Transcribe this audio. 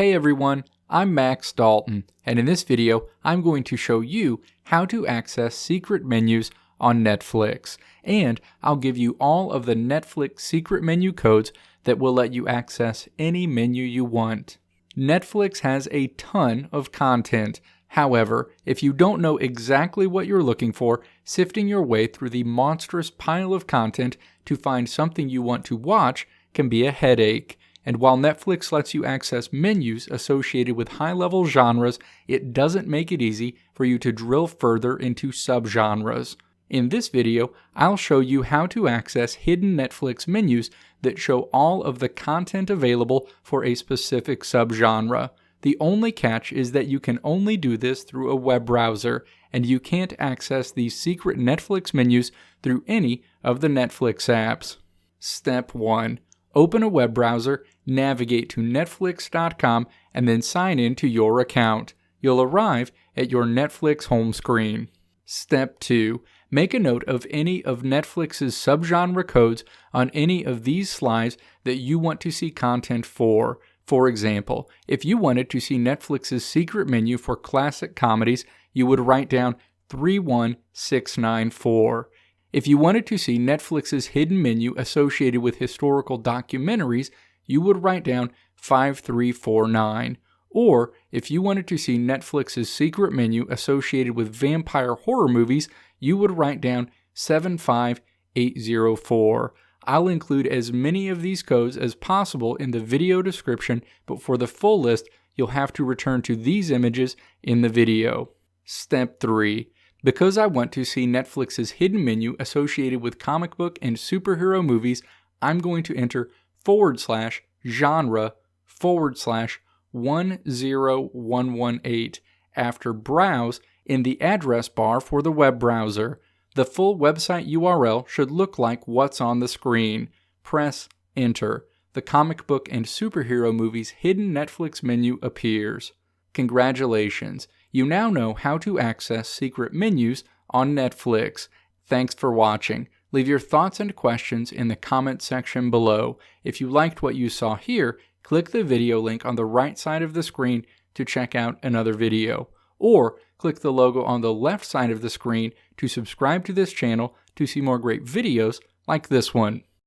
Hey everyone, I'm Max Dalton, and in this video, I'm going to show you how to access secret menus on Netflix, and I'll give you all of the Netflix secret menu codes that will let you access any menu you want. Netflix has a ton of content. However, if you don't know exactly what you're looking for, sifting your way through the monstrous pile of content to find something you want to watch can be a headache. And while Netflix lets you access menus associated with high-level genres, it doesn't make it easy for you to drill further into subgenres. In this video, I'll show you how to access hidden Netflix menus that show all of the content available for a specific subgenre. The only catch is that you can only do this through a web browser, and you can't access these secret Netflix menus through any of the Netflix apps. Step 1. Open a web browser, navigate to netflix.com, and then sign in to your account. You'll arrive at your Netflix home screen. Step 2. Make a note of any of Netflix's subgenre codes on any of these slides that you want to see content for. For example, if you wanted to see Netflix's secret menu for classic comedies, you would write down 31694. If you wanted to see Netflix's hidden menu associated with historical documentaries, you would write down 5349. Or, if you wanted to see Netflix's secret menu associated with vampire horror movies, you would write down 75804. I'll include as many of these codes as possible in the video description, but for the full list, you'll have to return to these images in the video. Step 3. Because I want to see Netflix's hidden menu associated with comic book and superhero movies, I'm going to enter /genre/10118 after browse in the address bar for the web browser. The full website URL should look like what's on the screen. Press Enter. The comic book and superhero movies hidden Netflix menu appears. Congratulations! You now know how to access secret menus on Netflix. Thanks for watching. Leave your thoughts and questions in the comment section below. If you liked what you saw here, click the video link on the right side of the screen to check out another video. Or click the logo on the left side of the screen to subscribe to this channel to see more great videos like this one.